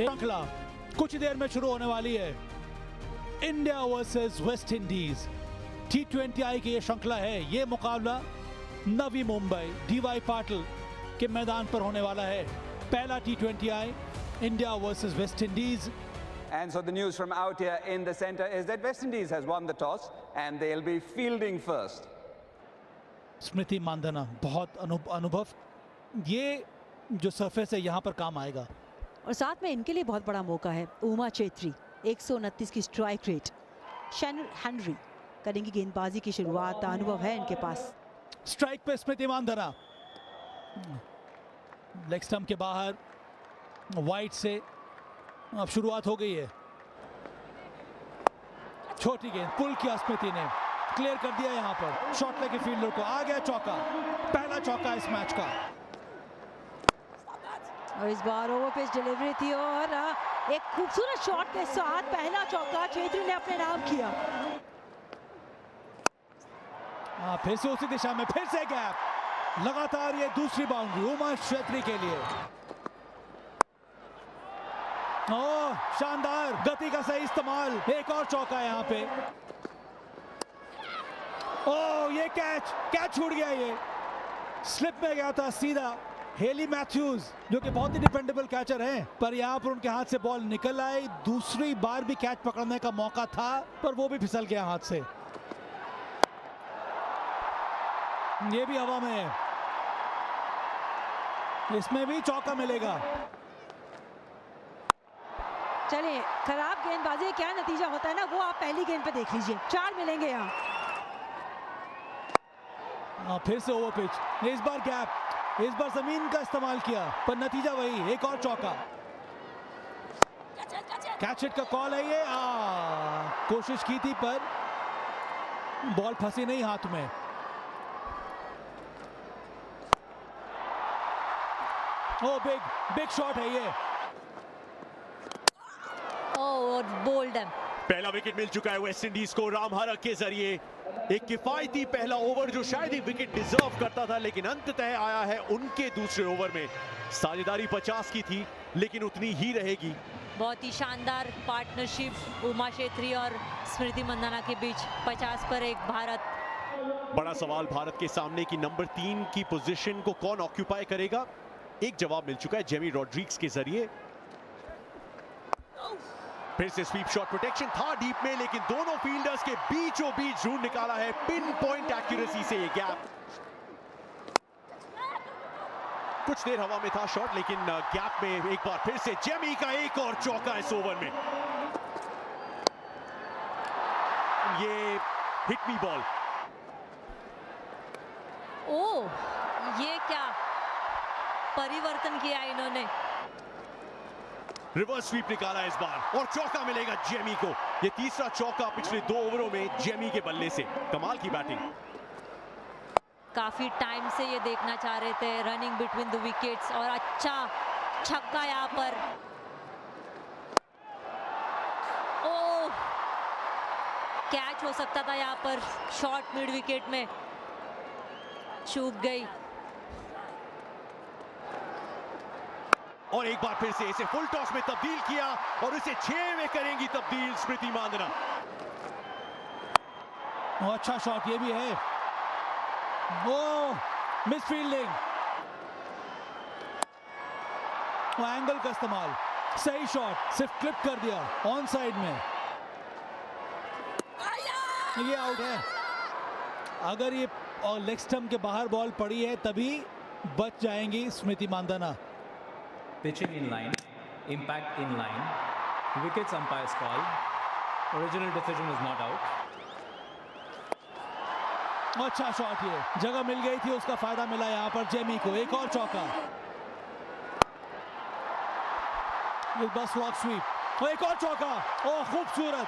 श्रृंखला कुछ देर में शुरू होने वाली है। India versus West Indies T20I की ये श्रृंखला है। ये मुकाबला नवी मुंबई DY पाटिल के मैदान पर होने वाला है। पहला T20I India versus West Indies. And so the news from out here in the center is that West Indies has won the toss and they'll be fielding first. स्मृति मांधाना बहुत अनुभव, ये जो सरफेस है यहाँ पर काम आएगा। और साथ में इनके लिए बहुत बड़ा मौका है। उमा चेत्री 129 की स्ट्राइक रेट, शैनन हेनरी करेंगी गेंदबाजी की शुरुआत, अनुभव है इनके पास। स्ट्राइक पे स्मृति मांधाना, लेग स्टंप के बाहर वाइड से अब शुरुआत हो गई है। छोटी गेंद पुल किया स्मृति ने, क्लियर कर दिया यहाँ पर शॉट लेके फील्डर को, आ गया चौका, पहला चौका इस मैच का। और इस बार ओवर पिच डिलीवरी थी और एक खूबसूरत शॉट के साथ पहला चौका चेत्री ने अपने नाम किया। फिर से उसी दिशा में, फिर से गैप, लगातार ये दूसरी बाउंड्री उमा चेत्री के लिए। ओह शानदार गति का सही इस्तेमाल, एक और चौका है यहाँ पे। ओह ये कैच छूट गया, ये स्लिप में गया था सीधा। हेली मैथ्यूज जो कि बहुत ही डिपेंडेबल कैचर हैं, पर यहाँ पर उनके हाथ से बॉल निकल आई। दूसरी बार भी कैच पकड़ने का मौका था पर वो भी फिसल गया हाथ से। ये भी हवा में है, इसमें भी चौका मिलेगा। चलिए खराब गेंदबाजी क्या नतीजा होता है ना, वो आप पहली गेंद पे देख लीजिए। 4 मिलेंगे यहाँ। फिर से ओवर पिच, इस बार गैप, इस बार जमीन का इस्तेमाल किया पर नतीजा वही, एक और चौका। कैच हिट का कॉल है ये। कोशिश की थी पर बॉल फंसी नहीं हाथ में। ओ बिग शॉट है ये। और बोल्ड है। पहला विकेट मिल चुका है वेस्ट इंडीज को रामहरक के जरिए। एक किफायती पहला ओवर जो शायद ही विकेट डिजर्व करता था, लेकिन अंततः आया है उनके दूसरे ओवर में। साझेदारी 50 की थी लेकिन उतनी ही रहेगी। बहुत ही शानदार पार्टनरशिप उमा चेत्री और स्मृति मांधाना के बीच। 50 पर 1 भारत। बड़ा सवाल भारत के सामने की नंबर 3 की पोजीशन को कौन ऑक्यूपाई करेगा। एक जवाब मिल चुका है जेमी रॉड्रिग्स के जरिए। फिर से स्वीप शॉट, प्रोटेक्शन था डीप में लेकिन दोनों फील्डर्स के बीचों बीच ढूंढ निकाला है पिन पॉइंट एक्यूरेसी से ये गैप। कुछ देर हवा में था शॉट लेकिन गैप में एक बार फिर से जेमी का एक और चौका इस ओवर में। ये हिट मी बॉल। ओह ये क्या परिवर्तन किया इन्होंने। रिवर्स स्वीप निकाला इस बार और चौका मिलेगा जेमी को। ये तीसरा चौका पिछले 2 ओवरों में जेमी के बल्ले से। कमाल की बैटिंग। काफी टाइम से ये देखना चाह रहे थे, रनिंग बिटवीन द विकेट्स, और अच्छा छक्का यहाँ पर। ओह कैच हो सकता था यहाँ पर, शॉट मिड विकेट में चूक गई। और एक बार फिर से इसे फुल टॉस में तब्दील किया और इसे 6 में करेंगी तब्दील स्मृति मांधाना। अच्छा शॉट ये भी है। वो मिस फील्डिंग, वो एंगल का इस्तेमाल, सही शॉट, सिर्फ क्लिप कर दिया ऑन साइड में। ये आउट है। अगर ये लेग स्टंप के बाहर बॉल पड़ी है तभी बच जाएंगी स्मृति Mandhana. Pitching in line, impact in line, wickets umpire's call, original decision is not out. अच्छा शॉट, ये जगह मिल गई थी, उसका फायदा मिला यहाँ पर जेमी को। एक और चौका, बस रॉक स्वीप, एक और चौका। ओह खूबसूरत,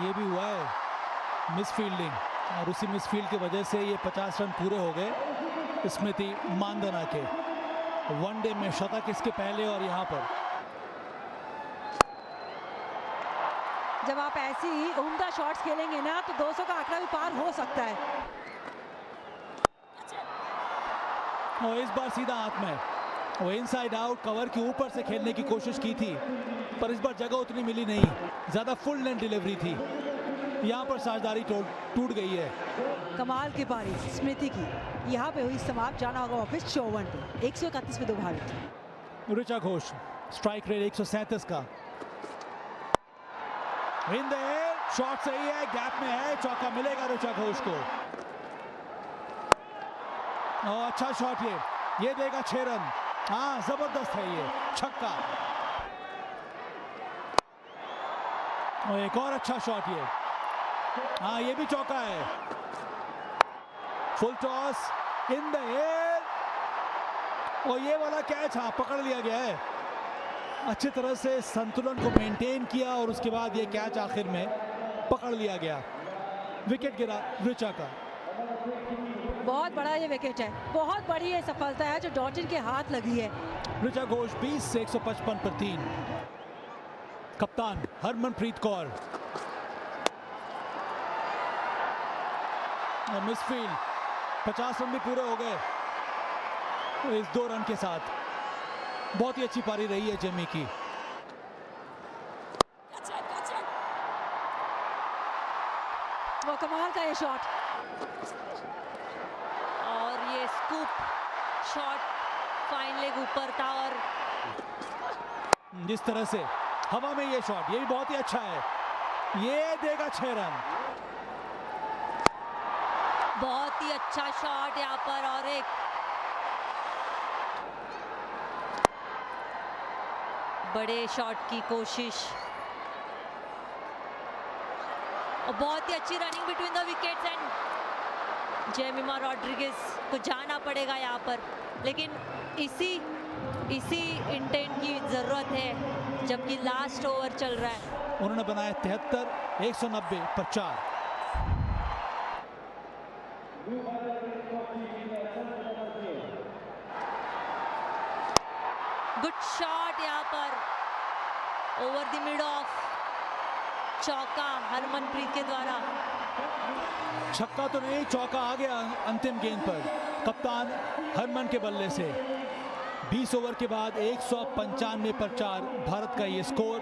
ये भी हुआ है मिस फील्डिंग और उसी मिस फील्ड की वजह से ये 50 रन पूरे हो गए स्मृति मांधाना के। वनडे में शतक इसके पहले और यहाँ पर। जब आप ऐसी ही उम्दा शॉट्स खेलेंगे ना तो 200 का आंकड़ा भी पार हो सकता है। और इस बार सीधा हाथ में। वो इनसाइड आउट कवर के ऊपर से खेलने की कोशिश की थी, पर इस बार जगह उतनी मिली नहीं, ज्यादा फुल लेंथ डिलीवरी थी। यहाँ पर साझेदारी टूट गई है। कमाल की पारी स्मृति की, यहाँ पे हुई समाप्त। जाना होगा वापस 54 पे। 131 में 2 भारत। ऋचा घोष स्ट्राइक रेट 137 का। इन द एयर, शॉट सही है, गैप में है, चौका मिलेगा ऋचा घोष को। अच्छा शॉट ये देगा 6 रन। हाँ, जबरदस्त है ये छक्का। और एक और अच्छा शॉट ये। हाँ, ये भी चौका है। Full toss in the air, और ये वाला कैच हाँ पकड़ लिया गया है। अच्छी तरह से संतुलन को मेंटेन किया और उसके बाद ये कैच आखिर में पकड़ लिया गया। विकेट गिरा ऋचा का। बहुत बड़ा ये विकेट है, बहुत बड़ी ये सफलता है जो डॉटिन के हाथ लगी है। ऋचा घोष 20 से 155 पर 3। कप्तान हरमनप्रीत कौर। मिसफील्ड, 50 रन भी पूरे हो गए इस 2 रन के साथ। बहुत ही अच्छी पारी रही है जेमी की। वो कमाल का ये शॉट, और ये स्कूप शॉट फाइन लेग ऊपर था, और जिस तरह से हवा में ये शॉट, ये भी बहुत ही अच्छा है। ये देगा 6 रन। बहुत ही अच्छा शॉट यहाँ पर, और एक बड़े शॉट की कोशिश, और बहुत ही अच्छी running between the wickets and Jemimah Rodrigues को जाना पड़ेगा यहाँ पर, लेकिन इसी इंटेंट की जरूरत है जबकि लास्ट ओवर चल रहा है। उन्होंने बनाया 73, 190 पर 4। गुड शॉट यहाँ पर ओवर द मिड ऑफ, चौका हरमनप्रीत के द्वारा। छक्का तो नहीं, चौका आ गया अंतिम गेंद पर कप्तान हरमन के बल्ले से। 20 ओवर के बाद 195 पर 4 भारत का ये स्कोर।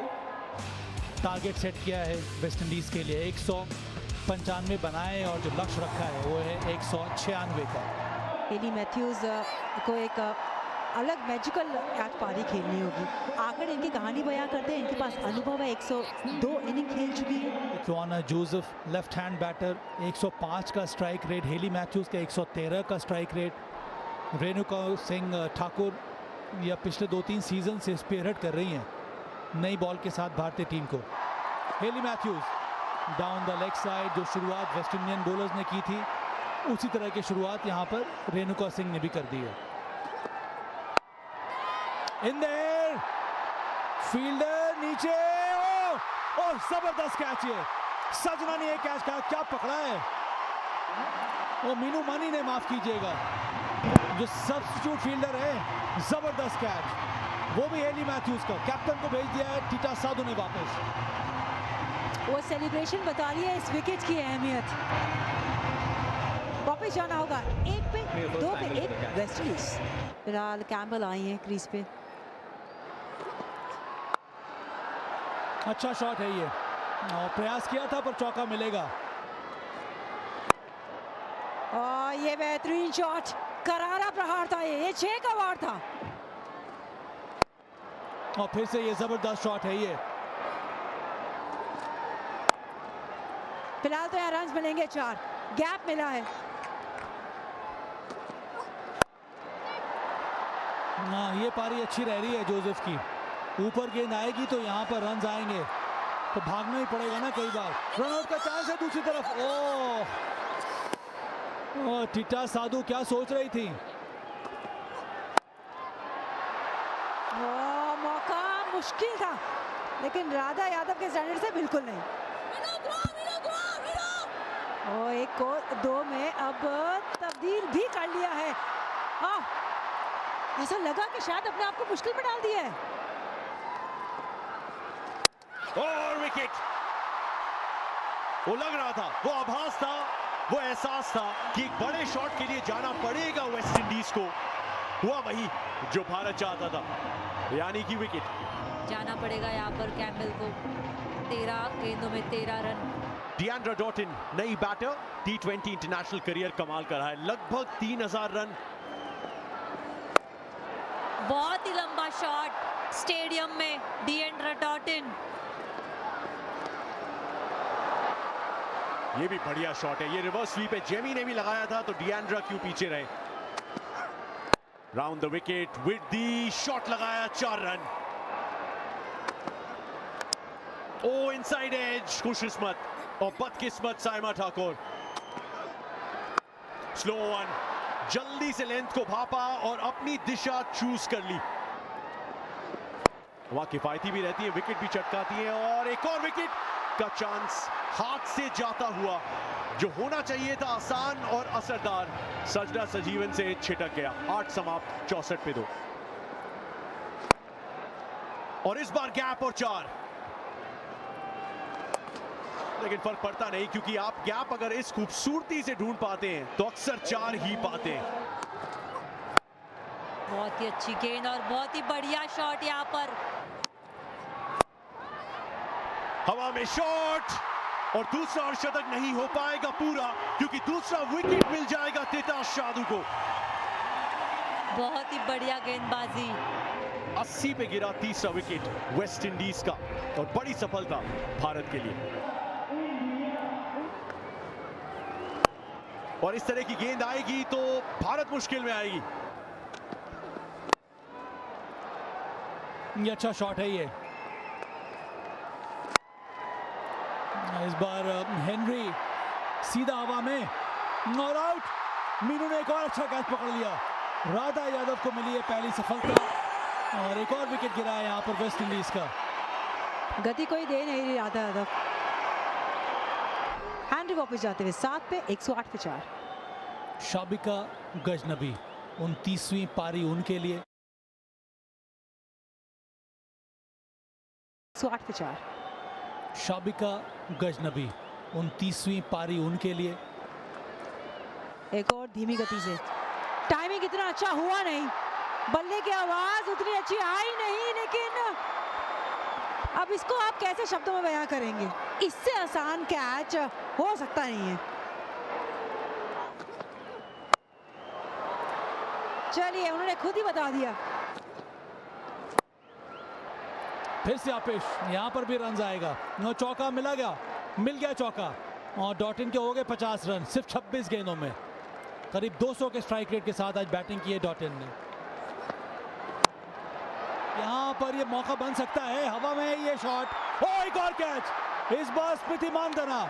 टारगेट सेट किया है वेस्ट इंडीज के लिए 195 बनाए, और जो लक्ष्य रखा है वो है 196 का। हेली मैथ्यूज को एक अलग मैजिकल आज पारी खेलनी होगी। आकर इनकी कहानी बयां करते हैं, इनके पास अनुभव है, 102 इनिंग खेल चुकी है। Joanna Joseph left hand batter, 105 का स्ट्राइक रेट। हेली मैथ्यूज का 113 का स्ट्राइक रेट। रेणुका सिंह ठाकुर या पिछले 2-3 सीजन से स्पीयरहेड कर रही हैं नई बॉल के साथ भारतीय टीम को। Hayley Matthews down the leg side, जो शुरुआत वेस्ट इंडियन बॉलर्स ने की थी उसी तरह की शुरुआत यहाँ पर रेणुका सिंह ने भी कर दी है। इन द एयर, फील्डर नीचे, ओ जबरदस्त कैच है। सजना ने ये कैच का क्या पकड़ा है, वो मीनू मानी ने, माफ कीजिएगा, जो सब्स्टिट्यूट फील्डर है। जबरदस्त कैच, वो भी हेली मैथ्यूज का। कैप्टन को भेज दिया है टीटा साधु ने वापस। वो सेलिब्रेशन बता रही है इस विकेट की अहमियत। वापस जाना होगा 1 पे 2 पे 1 वेस्ट इंडीज। फिलहाल कैम्बल आई हैं क्रीज पे। अच्छा शॉट है ये, और प्रयास किया था पर चौका मिलेगा। और ये बेहतरीन शॉट, करारा प्रहार था ये 6 का वार था। और फिर से ये जबरदस्त शॉट है ये। फिलहाल तो यहाँ रन मिलेंगे 4, गैप मिला है। हाँ, ये पारी अच्छी रह रही है जोसेफ की। ऊपर गेंद आएगी तो यहाँ पर रन आएंगे, तो भागना ही पड़ेगा ना कई बार। रन आउट का चांस है दूसरी तरफ। ओह, टीटा साधु क्या सोच रही थी। मौका मुश्किल था, लेकिन राधा यादव के स्टैंडर्ड से बिल्कुल नहीं। और 1 को 2 में अब तब्दील भी कर लिया है। ऐसा लगा कि शायद अपने आप को मुश्किल में डाल दिया है। और विकेट, वो लग रहा था, वो आभास था, वो एहसास था कि एक बड़े शॉट के लिए जाना पड़ेगा वेस्ट इंडीज को, हुआ वही जो भारत चाहता था, यानी कि विकेट। जाना पड़ेगा यहाँ पर कैम्बल को। 13 गेंदों में 13 रन। डिएंड्रा डॉटिन नई बैटर, T20 इंटरनेशनल करियर कमाल कर रहा है, लगभग 3000 रन। बहुत ही लंबा शॉट स्टेडियम में डिएंड्रा डॉटिन। ये भी बढ़िया शॉट है, ये रिवर्स स्वीप है, जेमी ने भी लगाया था, तो डिएंड्रा क्यों पीछे रहे। Round the wicket with the shot लगाया, 4 रन। ओ इनसाइड एज, खुशकिस्मत और बदकिस्मत साइमा ठाकुर। स्लो वन, जल्दी से लेंथ को भापा और अपनी दिशा चूज कर ली। वहां किफायती भी रहती है, विकेट भी चटकाती है, और एक और विकेट का चांस हाथ से जाता हुआ, जो होना चाहिए था आसान और असरदार, सजदा सजीवन से छिटक गया। 8 समाप्त 64 पे 2, और इस बार गैप और 4, लेकिन फर्क पड़ता नहीं, क्योंकि आप गैप अगर इस खूबसूरती से ढूंढ पाते हैं तो अक्सर 4 ही पाते हैं। बहुत ही अच्छी गेंद और बहुत ही बढ़िया शॉट यहाँ पर। हवा में शॉट, और दूसरा अर्धशतक नहीं हो पाएगा पूरा, क्योंकि दूसरा विकेट मिल जाएगा तेताज शादू को। बहुत ही बढ़िया गेंदबाजी। 80 पे गिरा तीसरा विकेट वेस्ट इंडीज का, और बड़ी सफलता भारत के लिए। और इस तरह की गेंद आएगी तो भारत मुश्किल में आएगी। ये अच्छा शॉट है ये। इस बार हेनरी सीधा हवा में और आउट। मीनू ने एक और अच्छा कैच पकड़ लिया। राधा यादव को मिली है पहली सफलता, और एक और विकेट गिरा है यहाँ पर वेस्ट इंडीज का। गति कोई दे नहीं रही राधा यादव। हैंड्री वापस जाते हुए 7 पे 108 पे 4। शाबिका गजनबी 29वीं पारी उनके लिए। 108 पे 4। शाबिका गजनबी 29वीं पारी उनके लिए। एक और धीमी गति से। टाइमिंग इतना अच्छा हुआ नहीं, बल्ले की आवाज उतनी अच्छी आई नहीं, लेकिन अब इसको आप कैसे शब्दों में बयां करेंगे। इससे आसान कैच हो सकता नहीं है। चलिए, उन्होंने खुद ही बता दिया। फिर से आपेश, यहाँ पर भी रन आएगा। चौका मिल गया चौका, और डॉटिन के हो गए 50 रन सिर्फ 26 गेंदों में। करीब 200 के स्ट्राइक रेट के साथ आज बैटिंग की है डॉटिन ने। यहाँ पर ये मौका बन सकता है, हवा में ये शॉट, ओ एक और कैच। इस बार स्मृति मानधना,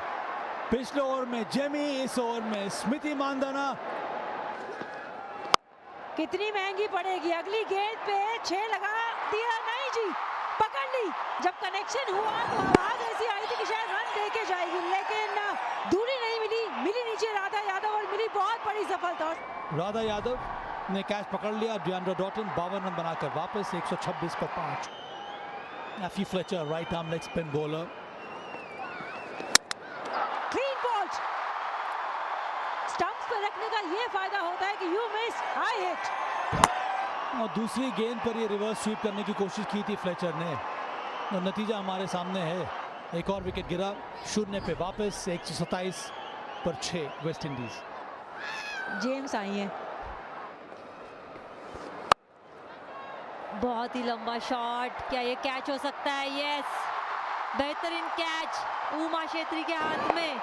पिछले ओवर में जेमी, इस ओवर में स्मृति मानधना। कितनी महंगी पड़ेगी। अगली गेंद पे 6 लगा दिया, नहीं जी, पकड़ ली। जब कनेक्शन हुआ तो आवाज ऐसी आई थी कि शायद रन दे के जाएगी, लेकिन दूरी नहीं मिली नीचे राधा यादव, और मिली बहुत बड़ी सफलता। राधा यादव ने कैच पकड़ लिया। डिएंड्रा डॉटिन 52 रन बनाकर वापस 126 पर 5। Effy Fletcher right arm leg spin bowler. Clean ball. Stumps पे रखने का ये फायदा होता है कि यू मिस, आई हिट। और दूसरी गेंद पर ये रिवर्स स्वीप करने की कोशिश की थी फ्लेचर ने, और नतीजा हमारे सामने है। एक और विकेट गिरा, 0 पे वापस 127 पर 6 वेस्ट इंडीज। जेम्स आई हैं। बहुत ही लंबा शॉट, क्या ये कैच हो सकता है? यस, बेहतरीन कैच उमा छेत्री के हाथ में।